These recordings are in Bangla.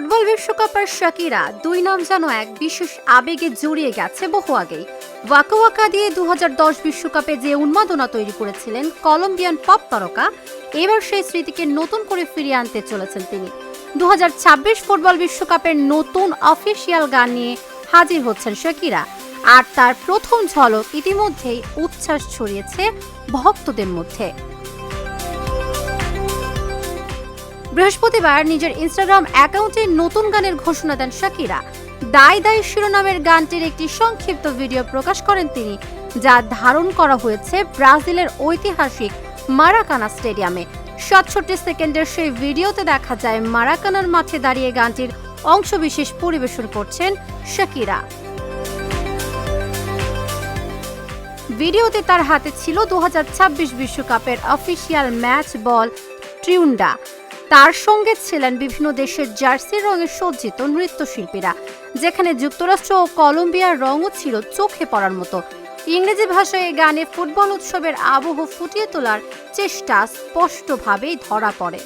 ফুটবল বিশ্বকাপের শাকিরা দুই নাম যেন এক বিশেষ আবেগে জড়িয়ে গেছে বহু আগেই। ওয়াকা ওয়াকা দিয়ে 2010 বিশ্বকাপে যে উন্মাদনা তৈরি করেছিলেন কলম্বিয়ান পপ তারকা, এবার সেই স্মৃতিকে নতুন করে ফিরিয়ে আনতে চলেছেন তিনি। 2026 ফুটবল বিশ্বকাপের নতুন অফিসিয়াল গান নিয়ে হাজির হচ্ছেন শাকিরা, আর তার প্রথম ঝলক ইতিমধ্যেই উচ্ছ্বাস ছড়িয়েছে ভক্তদের মধ্যে। বৃহস্পতিবার নিজের ইনস্টাগ্রাম অ্যাকাউন্টে নতুন গানের ঘোষণা দেন শাকিরা। দায় দায় শিরোনামের গানটির একটি সংক্ষিপ্ত ভিডিও প্রকাশ করেন তিনি, যা ধারণ করা হয়েছে ব্রাজিলের ঐতিহাসিক মারাকানা স্টেডিয়ামে। 67 সেকেন্ডের সেই ভিডিওতে দেখা যায় মারাকানার মাঠে দাঁড়িয়ে গানটির অংশবিশেষ পরিবেশন করছেন শাকিরা। ভিডিওতে তার হাতে ছিল 2026 বিশ্বকাপের অফিসিয়াল ম্যাচ বল ট্রিউন্ডা। তার সঙ্গে ছিলেন বিভিন্ন দেশের জার্সি রঙে সজ্জিত নৃত্যশিল্পীরা, যেখানে যুক্তরাষ্ট্র ও কলম্বিয়ার রঙও ছিল চোখে পড়ার মতো। ইংরেজি ভাষায় এই গানে ফুটবল উৎসবের আবহ ফুটিয়ে তোলার চেষ্টা স্পষ্টভাবেই ধরা পড়ে।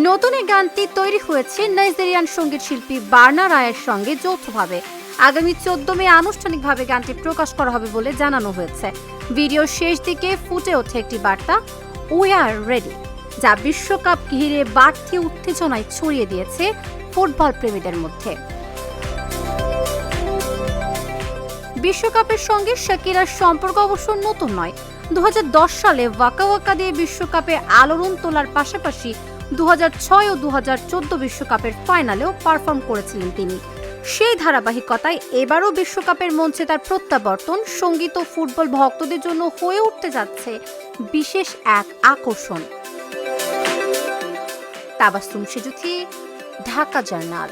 নতুন এই গানটি তৈরি হয়েছে নাইজেরিয়ান সঙ্গীত শিল্পী বার্না রায়ের সঙ্গে যৌথভাবে। আগামী 14 মে আনুষ্ঠানিকভাবে গানটি প্রকাশ করা হবে বলে জানানো হয়েছে। ভিডিওর শেষ দিকে ফুটে ওঠে একটি বার্তা, উই আর রেডি, যা বিশ্বকাপ ঘিরে বাড়তি উত্তেজনায় ছড়িয়ে দিয়েছে ফুটবল প্রেমীদের মধ্যে। বিশ্বকাপের সঙ্গে শাকিরার সম্পর্ক অবশ্য নতুন নয়। 2010 সালে ওয়াকা ওয়াকা দিয়ে বিশ্বকাপে আলোড়ন তোলার পাশাপাশি 2006 ও 2014 বিশ্বকাপের ফাইনালেও পারফর্ম করেছিলেন তিনি। সেই ধারাবাহিকতায় এবারও বিশ্বকাপের মঞ্চে তার প্রত্যাবর্তন সঙ্গীত ও ফুটবল ভক্তদের জন্য হয়ে উঠতে যাচ্ছে বিশেষ এক আকর্ষণ। তাবাসসুম সেজুথি, ঢাকা জার্নাল।